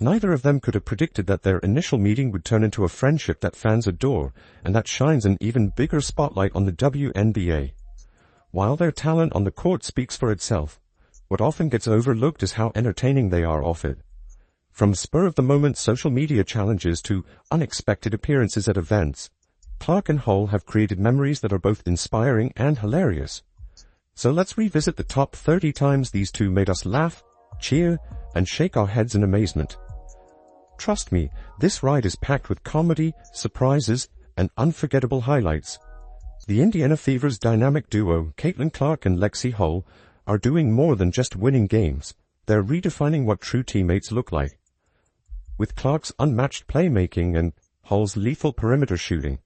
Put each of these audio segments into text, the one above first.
Neither of them could have predicted that their initial meeting would turn into a friendship that fans adore, and that shines an even bigger spotlight on the WNBA. While their talent on the court speaks for itself, what often gets overlooked is how entertaining they are off it. From spur-of-the-moment social media challenges to unexpected appearances at events, Clark and Hull have created memories that are both inspiring and hilarious. So let's revisit the top 30 times these two made us laugh, cheer, and shake our heads in amazement. Trust me, this ride is packed with comedy, surprises, and unforgettable highlights. The Indiana Fever's dynamic duo, Caitlin Clark and Lexie Hull, are doing more than just winning games. They're redefining what true teammates look like. With Clark's unmatched playmaking and Hull's lethal perimeter shooting,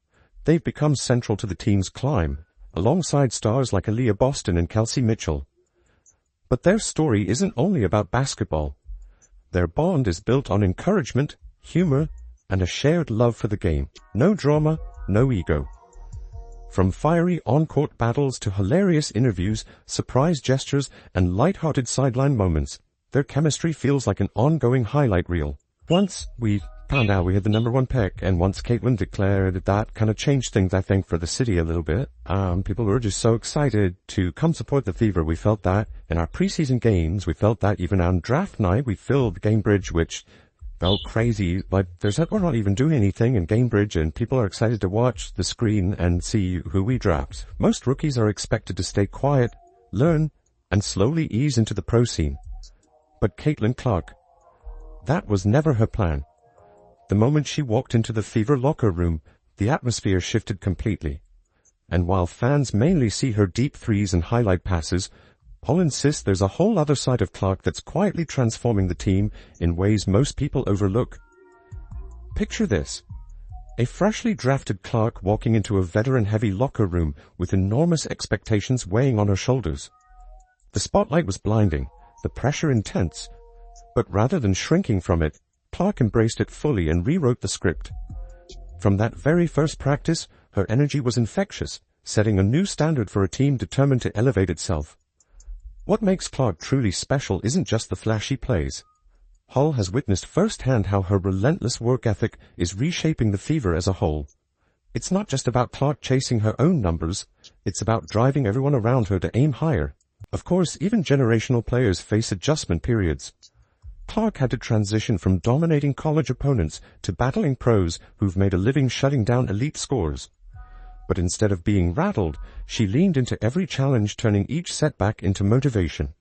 they've become central to the team's climb, alongside stars like Aaliyah Boston and Kelsey Mitchell. But their story isn't only about basketball. Their bond is built on encouragement, humor, and a shared love for the game. No drama, no ego. From fiery on-court battles to hilarious interviews, surprise gestures, and light-hearted sideline moments, their chemistry feels like an ongoing highlight reel. Once we found out we had the #1 pick, and once Caitlin declared, that kind of changed things, I think, for the city a little bit. People were just so excited to come support the Fever. We felt that in our preseason games. We felt that even on draft night. We filled Gamebridge, which felt crazy. Like, we're not even doing anything in Gamebridge, and people are excited to watch the screen and see who we draft. Most rookies are expected to stay quiet, learn, and slowly ease into the pro scene. But Caitlin Clark, that was never her plan. The moment she walked into the Fever locker room, the atmosphere shifted completely. And while fans mainly see her deep threes and highlight passes, Hull insists there's a whole other side of Clark that's quietly transforming the team in ways most people overlook. Picture this. A freshly drafted Clark walking into a veteran-heavy locker room with enormous expectations weighing on her shoulders. The spotlight was blinding, the pressure intense, but rather than shrinking from it, Clark embraced it fully and rewrote the script. From that very first practice, her energy was infectious, setting a new standard for a team determined to elevate itself. What makes Clark truly special isn't just the flashy plays. Hull has witnessed firsthand how her relentless work ethic is reshaping the Fever as a whole. It's not just about Clark chasing her own numbers, it's about driving everyone around her to aim higher. Of course, even generational players face adjustment periods. Clark had to transition from dominating college opponents to battling pros who've made a living shutting down elite scores. But instead of being rattled, she leaned into every challenge, turning each setback into motivation.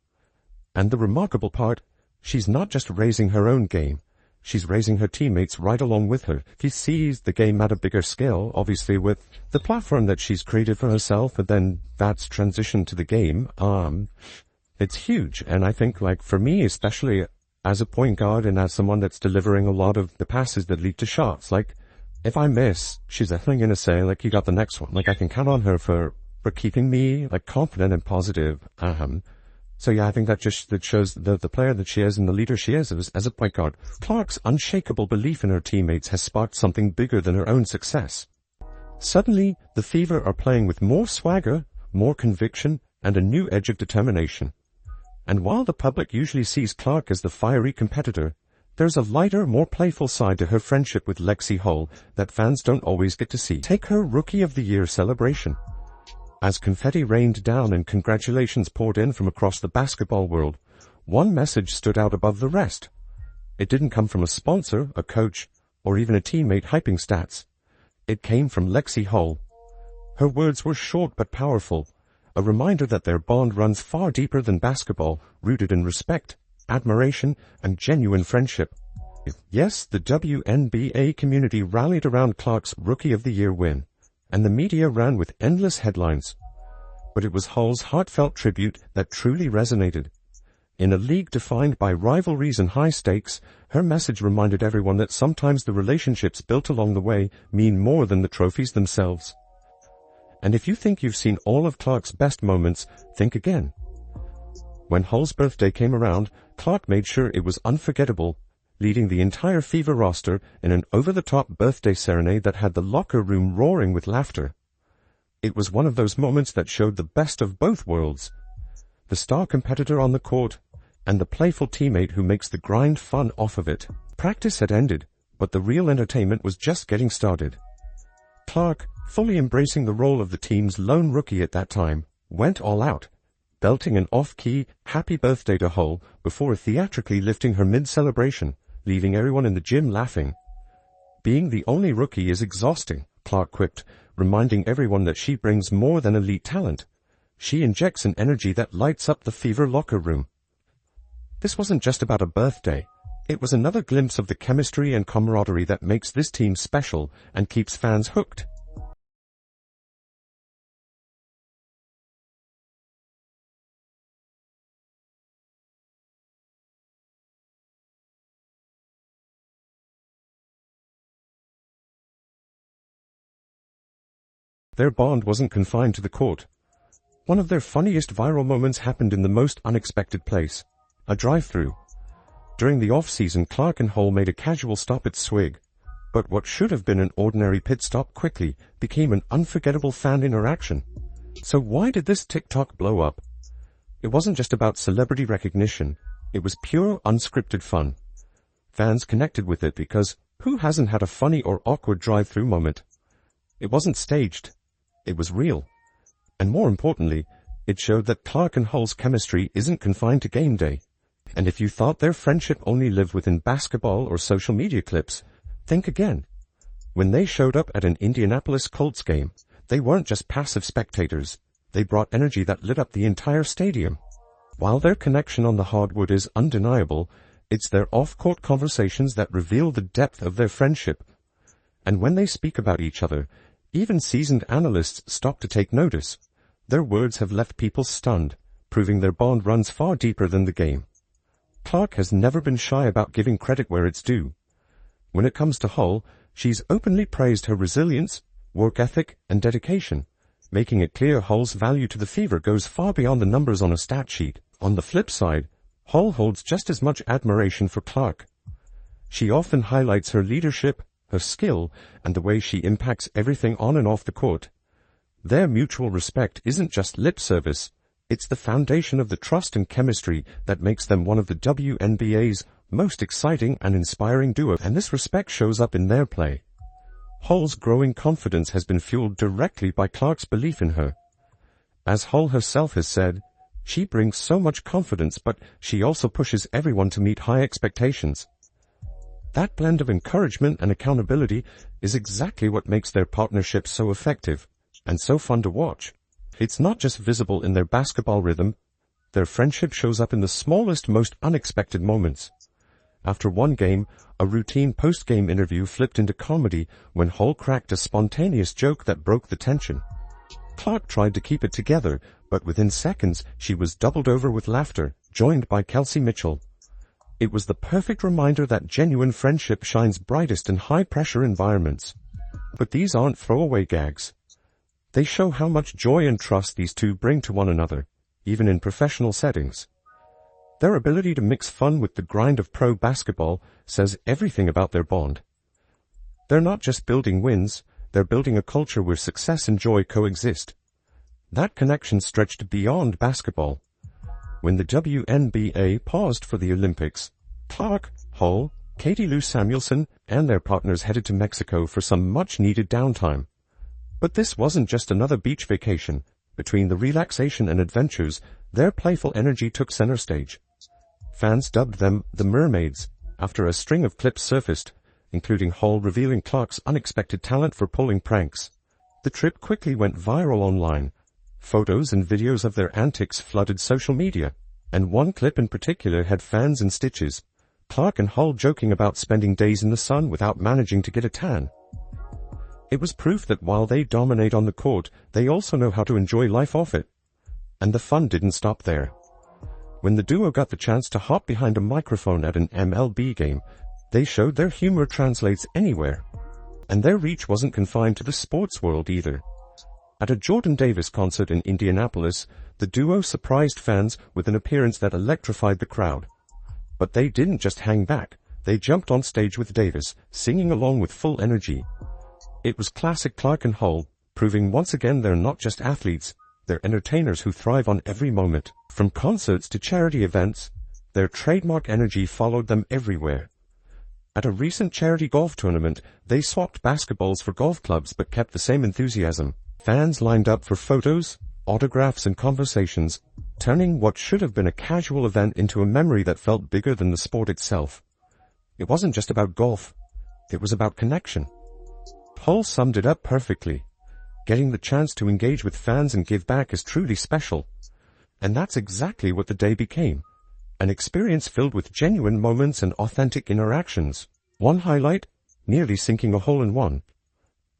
And the remarkable part, she's not just raising her own game, she's raising her teammates right along with her. She sees the game at a bigger scale, obviously with the platform that she's created for herself, and then that's transitioned to the game. It's huge, and I think, like, for me, especially as a point guard and as someone that's delivering a lot of the passes that lead to shots, like, if I miss, she's definitely going to say, like, you got the next one. Like, I can count on her for keeping me, like, confident and positive. So yeah, I think that shows the player that she is and the leader she is as a point guard. Clark's unshakable belief in her teammates has sparked something bigger than her own success. Suddenly, the Fever are playing with more swagger, more conviction, and a new edge of determination. And while the public usually sees Clark as the fiery competitor, there's a lighter, more playful side to her friendship with Lexie Hull that fans don't always get to see. Take her Rookie of the Year celebration. As confetti rained down and congratulations poured in from across the basketball world, one message stood out above the rest. It didn't come from a sponsor, a coach, or even a teammate hyping stats. It came from Lexie Hull. Her words were short but powerful, a reminder that their bond runs far deeper than basketball, rooted in respect, admiration, and genuine friendship. Yes, the WNBA community rallied around Clark's Rookie of the Year win, and the media ran with endless headlines. But it was Hull's heartfelt tribute that truly resonated. In a league defined by rivalries and high stakes, her message reminded everyone that sometimes the relationships built along the way mean more than the trophies themselves. And if you think you've seen all of Clark's best moments, think again. When Hull's birthday came around, Clark made sure it was unforgettable, leading the entire Fever roster in an over-the-top birthday serenade that had the locker room roaring with laughter. It was one of those moments that showed the best of both worlds. The star competitor on the court, and the playful teammate who makes the grind fun off of it. Practice had ended, but the real entertainment was just getting started. Clark, fully embracing the role of the team's lone rookie at that time, went all out, belting an off-key "Happy Birthday" to Hull before theatrically lifting her mid-celebration, leaving everyone in the gym laughing. "Being the only rookie is exhausting," Clark quipped, reminding everyone that she brings more than elite talent. She injects an energy that lights up the Fever locker room. This wasn't just about a birthday. It was another glimpse of the chemistry and camaraderie that makes this team special and keeps fans hooked. Their bond wasn't confined to the court. One of their funniest viral moments happened in the most unexpected place, a drive-thru. During the off-season, Clark and Hull made a casual stop at Swig, but what should have been an ordinary pit stop quickly became an unforgettable fan interaction. So why did this TikTok blow up? It wasn't just about celebrity recognition, it was pure unscripted fun. Fans connected with it because who hasn't had a funny or awkward drive-thru moment? It wasn't staged, it was real. And more importantly, it showed that Clark and Hull's chemistry isn't confined to game day. And if you thought their friendship only lived within basketball or social media clips, think again. When they showed up at an Indianapolis Colts game, they weren't just passive spectators. They brought energy that lit up the entire stadium. While their connection on the hardwood is undeniable, it's their off-court conversations that reveal the depth of their friendship. And when they speak about each other, even seasoned analysts stop to take notice. Their words have left people stunned, proving their bond runs far deeper than the game. Clark has never been shy about giving credit where it's due. When it comes to Hull, she's openly praised her resilience, work ethic, and dedication, making it clear Hull's value to the Fever goes far beyond the numbers on a stat sheet. On the flip side, Hull holds just as much admiration for Clark. She often highlights her leadership, her skill, and the way she impacts everything on and off the court. Their mutual respect isn't just lip service, it's the foundation of the trust and chemistry that makes them one of the WNBA's most exciting and inspiring duo, and this respect shows up in their play. Hull's growing confidence has been fueled directly by Clark's belief in her. As Hull herself has said, she brings so much confidence, but she also pushes everyone to meet high expectations. That blend of encouragement and accountability is exactly what makes their partnership so effective and so fun to watch. It's not just visible in their basketball rhythm, their friendship shows up in the smallest, most unexpected moments. After one game, a routine post-game interview flipped into comedy when Hull cracked a spontaneous joke that broke the tension. Clark tried to keep it together, but within seconds she was doubled over with laughter, joined by Kelsey Mitchell. It was the perfect reminder that genuine friendship shines brightest in high-pressure environments. But these aren't throwaway gags. They show how much joy and trust these two bring to one another, even in professional settings. Their ability to mix fun with the grind of pro basketball says everything about their bond. They're not just building wins, they're building a culture where success and joy coexist. That connection stretched beyond basketball. When the WNBA paused for the Olympics, Clark, Hull, Katie Lou Samuelson, and their partners headed to Mexico for some much-needed downtime. But this wasn't just another beach vacation. Between the relaxation and adventures, their playful energy took center stage. Fans dubbed them the Mermaids, after a string of clips surfaced, including Hull revealing Clark's unexpected talent for pulling pranks. The trip quickly went viral online. Photos and videos of their antics flooded social media, and one clip in particular had fans in stitches. Clark and Hull joking about spending days in the sun without managing to get a tan. It was proof that while they dominate on the court, they also know how to enjoy life off it. And the fun didn't stop there. When the duo got the chance to hop behind a microphone at an MLB game, they showed their humor translates anywhere. And their reach wasn't confined to the sports world either. At a Jordan Davis concert in Indianapolis, the duo surprised fans with an appearance that electrified the crowd. But they didn't just hang back, they jumped on stage with Davis, singing along with full energy. It was classic Clark and Hull, proving once again they're not just athletes, they're entertainers who thrive on every moment. From concerts to charity events, Their trademark energy followed them everywhere. At a recent charity golf tournament, they swapped basketballs for golf clubs but kept the same enthusiasm. Fans lined up for photos, autographs, and conversations, turning what should have been a casual event into a memory that felt bigger than the sport itself. It wasn't just about golf. It was about connection. Hull summed it up perfectly. Getting the chance to engage with fans and give back is truly special. And that's exactly what the day became. An experience filled with genuine moments and authentic interactions. One highlight, nearly sinking a hole-in-one.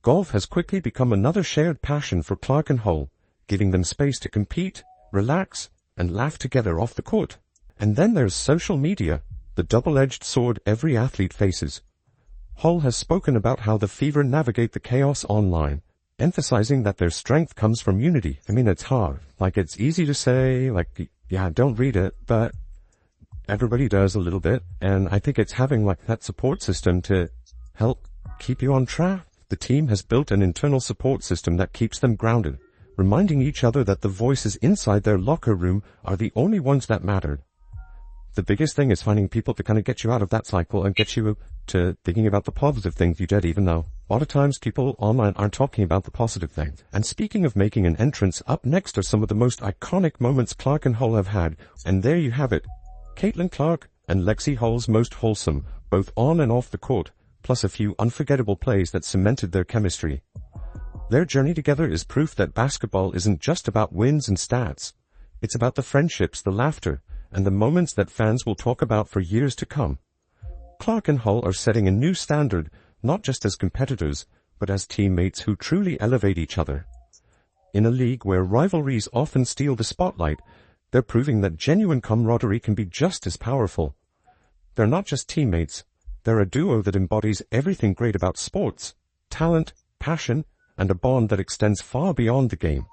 Golf has quickly become another shared passion for Clark and Hull, giving them space to compete, relax, and laugh together off the court. And then there's social media, the double-edged sword every athlete faces. Hull has spoken about how the Fever navigate the chaos online, emphasizing that their strength comes from unity. I mean, it's hard. It's easy to say, yeah, don't read it, but everybody does a little bit, and I think it's having that support system to help keep you on track. The team has built an internal support system that keeps them grounded, reminding each other that the voices inside their locker room are the only ones that matter. The biggest thing is finding people to kind of get you out of that cycle and get you to thinking about the positive things you did, even though a lot of times people online aren't talking about the positive things. And speaking of making an entrance, up next are some of the most iconic moments Clark and Hull have had, and there you have it. Caitlin Clark and Lexie Hull's most wholesome, both on and off the court, plus a few unforgettable plays that cemented their chemistry. Their journey together is proof that basketball isn't just about wins and stats. It's about the friendships, the laughter, and the moments that fans will talk about for years to come. Clark and Hull are setting a new standard, not just as competitors, but as teammates who truly elevate each other. In a league where rivalries often steal the spotlight, they're proving that genuine camaraderie can be just as powerful. They're not just teammates, they're a duo that embodies everything great about sports: talent, passion, and a bond that extends far beyond the game.